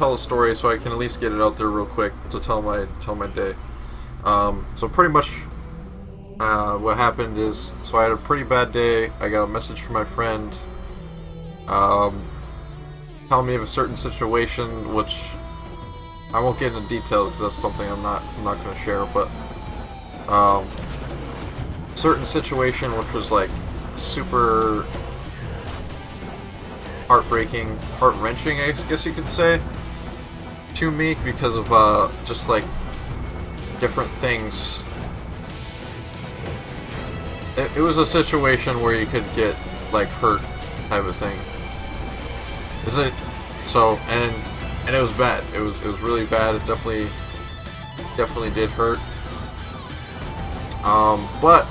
tell a story so I can at least get it out there real quick to tell my day. So pretty much what happened is, so I had a pretty bad day. I got a message from my friend telling me of a certain situation, which I won't get into details because that's something I'm not going to share. But certain situation which was like super heartbreaking, heart-wrenching, I guess you could say, to me because of just like different things. It was a situation where you could get like hurt, type of thing. Is it? So and it was bad. It was really bad. It definitely did hurt. But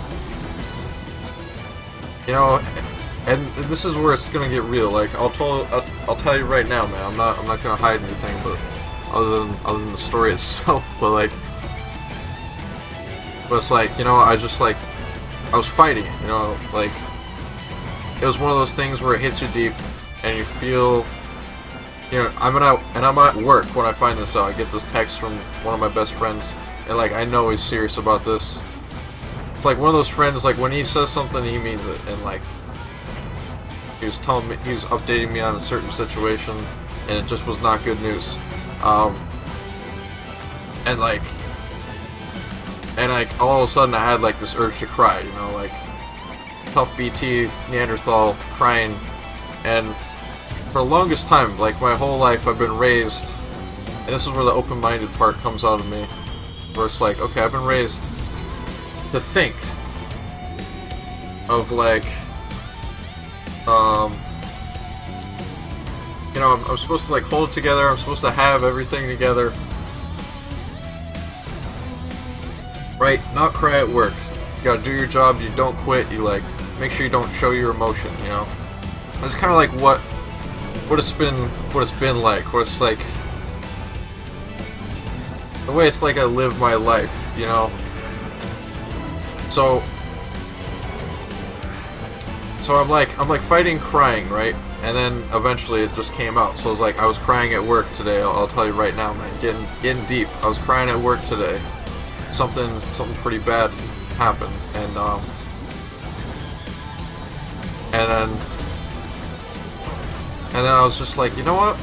you know, and this is where it's gonna get real. Like I'll tell you right now, man. I'm not gonna hide anything, but other than the story itself. But it's like, you know, I was fighting it, you know, like it was one of those things where it hits you deep, and you feel, you know, I'm at work when I find this out. I get this text from one of my best friends, and like I know he's serious about this. It's like one of those friends, like when he says something, he means it, and like he was updating me on a certain situation, and it just was not good news. And like all of a sudden I had like this urge to cry, you know, like tough BT Neanderthal crying. And for the longest time, like my whole life, I've been raised, and this is where the open-minded part comes out of me, where it's like, okay, I've been raised to think of like, you know, I'm supposed to like hold it together, I'm supposed to have everything together, right? Not cry at work. You gotta do your job, you don't quit, you like, make sure you don't show your emotion, you know? It's kind of like what it's been like, what it's like, the way it's like I live my life, you know? So I'm like fighting crying, right? And then eventually it just came out. So it's like I was crying at work today. I'll tell you right now, man, getting deep. I was crying at work today. Something pretty bad happened, and then I was just like, you know what?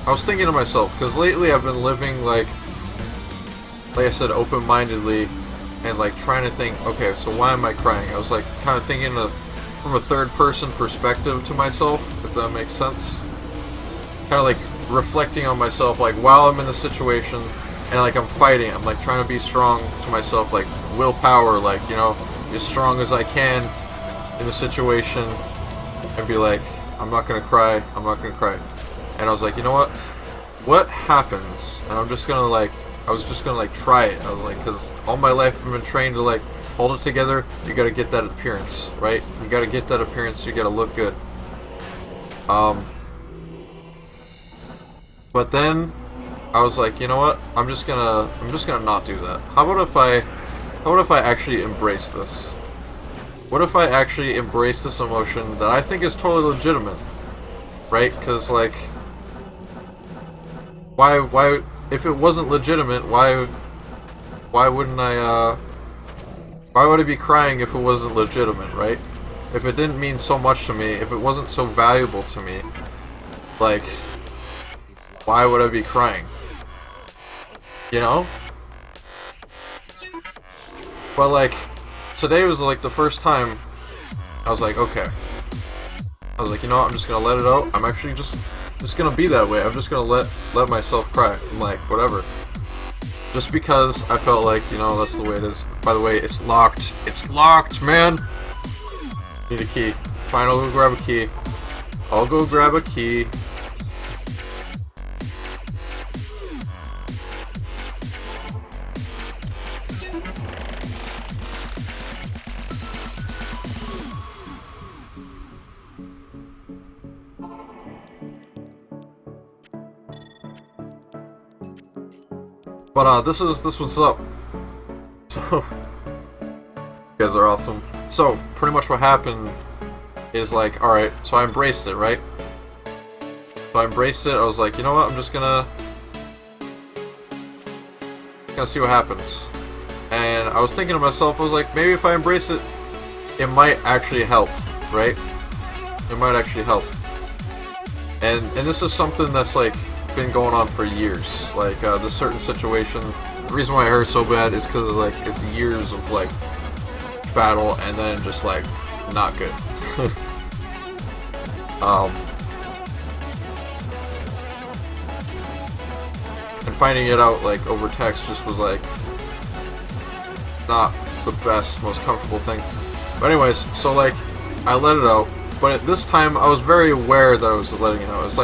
I was thinking to myself, because lately I've been living like I said, open-mindedly, and like trying to think, okay, so why am I crying? I was like kind of thinking from a third-person perspective to myself, if that makes sense. Kind of like reflecting on myself, like while I'm in the situation, and like I'm fighting, I'm like trying to be strong to myself, like willpower, like, you know, be as strong as I can in the situation, and be like, I'm not gonna cry, I'm not gonna cry. And I was like, you know what happens? And I was just gonna like try it. I was like, because all my life I've been trained to like hold it together. You gotta get that appearance, right? You gotta get that appearance. You gotta look good. But then I was like, you know what? I'm just gonna not do that. How about if I actually embrace this? What if I actually embrace this emotion that I think is totally legitimate, right? Because like, why? If it wasn't legitimate, why wouldn't I? Why would I be crying if it wasn't legitimate, right? If it didn't mean so much to me, if it wasn't so valuable to me, like, why would I be crying? You know? But like, today was like the first time I was like, okay. I was like, you know what, I'm just gonna let it out. I'm actually just gonna be that way. I'm just gonna let myself cry. I'm like, whatever. Just because I felt like, you know, that's the way it is. By the way, it's locked. It's locked, man! Need a key. Fine, I'll go grab a key. I'll go grab a key. But this was up. So you guys are awesome. So pretty much what happened is like, alright, so I embraced it, right? So I embraced it. I was like, you know what, I'm just gonna gonna see what happens. And I was thinking to myself, I was like, maybe if I embrace it, it might actually help, right? It might actually help. And this is something that's like been going on for years. Like this certain situation, the reason why it hurts so bad is because like it's years of like battle and then just like not good. And finding it out like over text just was like not the best, most comfortable thing. But anyways, so like I let it out, but at this time I was very aware that I was letting it out. It was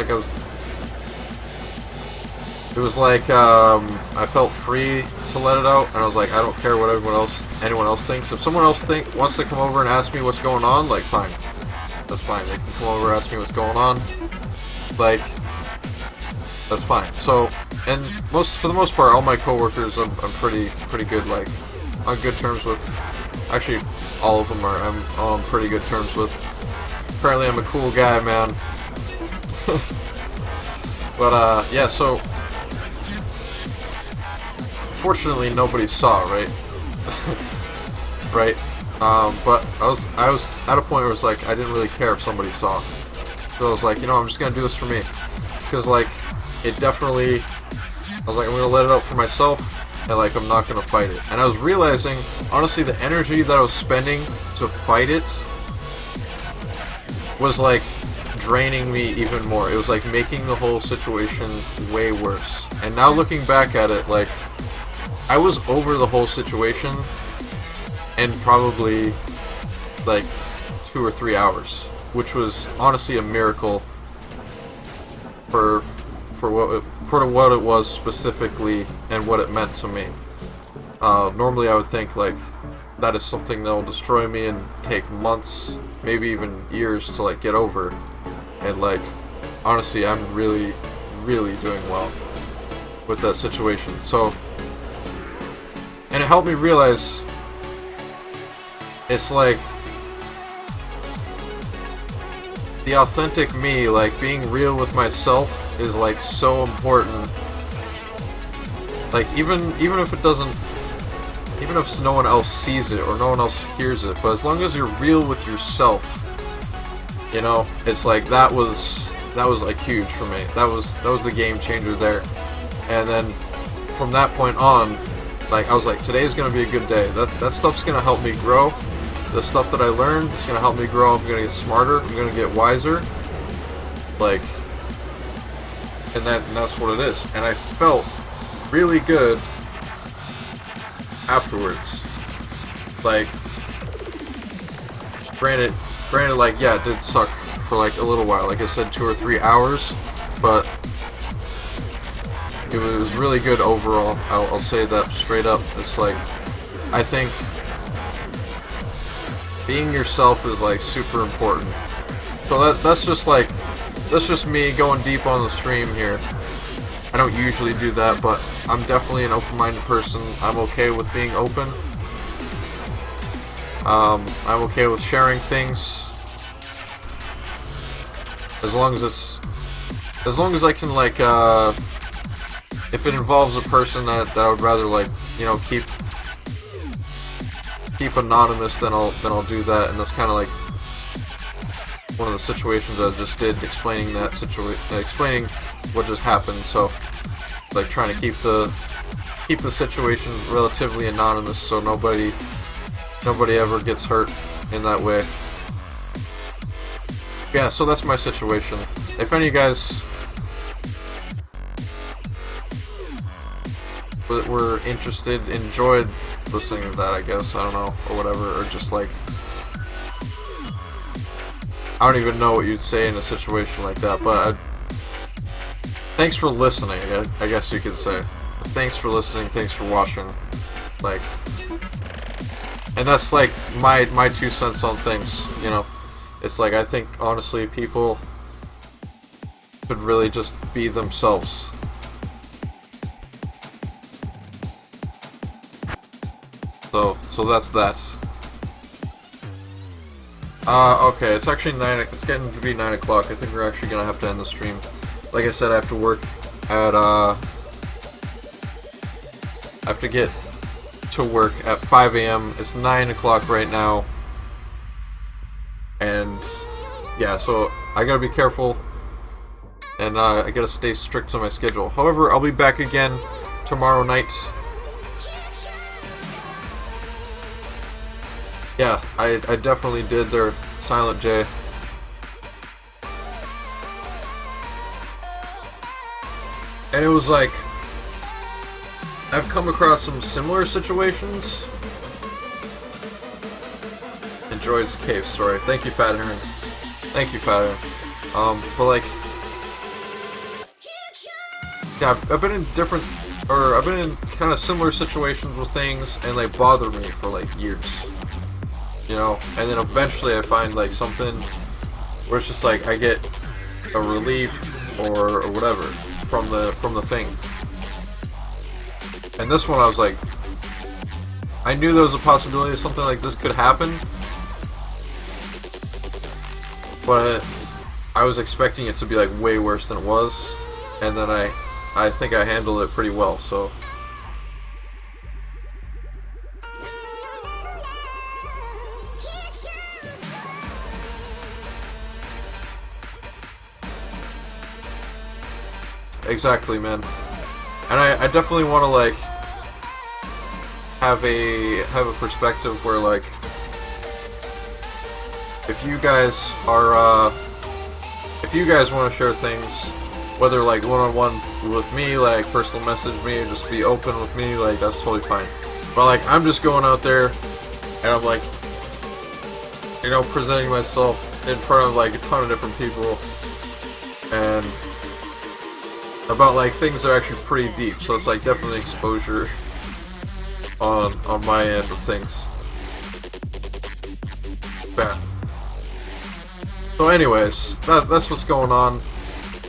like I felt free to let it out, and I was like, I don't care what anyone else thinks. If someone else wants to come over and ask me what's going on, like fine, that's fine. They can come over and ask me what's going on, like that's fine. So, and for the most part, all my coworkers, I'm pretty good, like on good terms with. Actually, all of them I'm on pretty good terms with. Apparently, I'm a cool guy, man. But yeah, so. Fortunately, nobody saw, right? Right? But I was at a point where it was like, I didn't really care if somebody saw. So I was like, you know, I'm just gonna do this for me. Because, like, it definitely, I was like, I'm gonna let it out for myself, and, like, I'm not gonna fight it. And I was realizing, honestly, the energy that I was spending to fight it was, like, draining me even more. It was, like, making the whole situation way worse. And now looking back at it, like, I was over the whole situation in probably like 2 or 3 hours, which was honestly a miracle for what it was specifically and what it meant to me. Normally I would think like that is something that will destroy me and take months, maybe even years to like get over. And like honestly, I'm really doing well with that situation. So. And it helped me realize it's like the authentic me, like being real with myself is like so important. Like even if it doesn't, even if no one else sees it or no one else hears it, but as long as you're real with yourself, you know, it's like that was like huge for me. That was the game changer there. And then from that point on, like, I was like, today's gonna be a good day. That stuff's gonna help me grow. The stuff that I learned is gonna help me grow. I'm gonna get smarter. I'm gonna get wiser. Like, and that's what it is. And I felt really good afterwards. Like, granted, like, yeah, it did suck for like a little while. Like I said, 2 or 3 hours, but it was really good overall. I'll say that straight up. It's like, I think being yourself is like super important. So that's just me going deep on the stream here. I don't usually do that, but I'm definitely an open-minded person. I'm okay with being open. I'm okay with sharing things as long as I can like if it involves a person that I would rather like, you know, keep anonymous, then I'll do that. And that's kind of like one of the situations I just did, explaining what just happened. So like trying to keep the situation relatively anonymous so nobody ever gets hurt in that way. Yeah, so that's my situation. If any of you guys were interested, enjoyed listening to that, I guess, I don't know, or whatever, or just like, I don't even know what you'd say in a situation like that, but thanks for listening, I guess you could say. Thanks for listening, thanks for watching, like, and that's like my 2 cents on things, you know. It's like, I think, honestly, people could really just be themselves. So that's that. Okay, it's actually it's getting to be 9 o'clock. I think we're actually gonna have to end the stream. Like I said, I have to work at I have to get to work at 5 a.m. It's 9 o'clock right now. And yeah, so I gotta be careful. And I gotta stay strict on my schedule. However, I'll be back again tomorrow night. Yeah, I definitely did their Silent J. And it was like, I've come across some similar situations. Enjoys Cave Story. Thank you, Fat Heron. Thank you, Fat Heron. But like, yeah, I've been in I've been in kind of similar situations with things, and they bother me for like years. You know, and then eventually I find like something where it's just like I get a relief or whatever from the thing. And this one I was like, I knew there was a possibility of something like this could happen, but I was expecting it to be like way worse than it was, and then I think I handled it pretty well, so. Exactly, man. And I definitely want to like have a perspective where like if you guys are if you guys want to share things, whether like one-on-one with me, like personal message me, or just be open with me, like that's totally fine. But like I'm just going out there and I'm like, you know, presenting myself in front of like a ton of different people and about like things that are actually pretty deep, so it's like definitely exposure on my end of things. Yeah. So anyways, that's what's going on.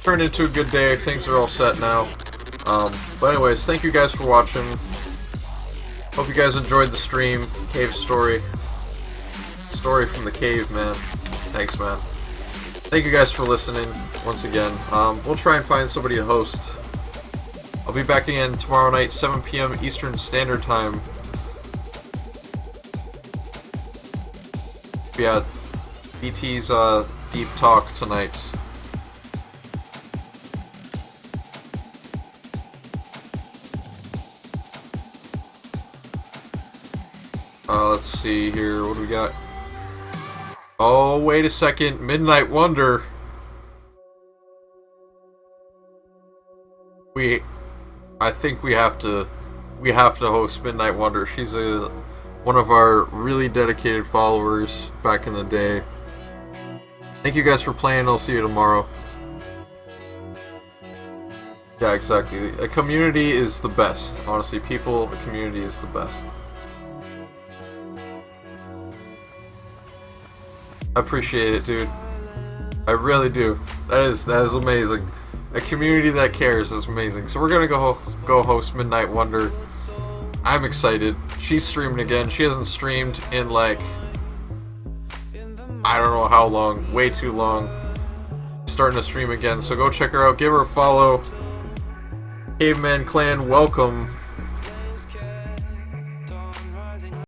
Turned into a good day, things are all set now. But anyways, thank you guys for watching. Hope you guys enjoyed the stream. Cave Story. Story from the cave, man. Thanks, man. Thank you guys for listening once again. We'll try and find somebody to host. I'll be back again tomorrow night, 7 p.m. Eastern Standard Time. Yeah, BT's Deep Talk tonight. Let's see here. What do we got? Oh, wait a second. Midnight Wonder. I think we have to host Midnight Wonder. She's one of our really dedicated followers back in the day. Thank you guys for playing. I'll see you tomorrow. Yeah, exactly. A community is the best. Honestly, a community is the best. I appreciate it, dude. I really do. That is amazing. A community that cares is amazing. So we're gonna go host Midnight Wonder. I'm excited. She's streaming again. She hasn't streamed in like I don't know how long. Way too long. Starting to stream again. So go check her out. Give her a follow. Caveman Clan, welcome.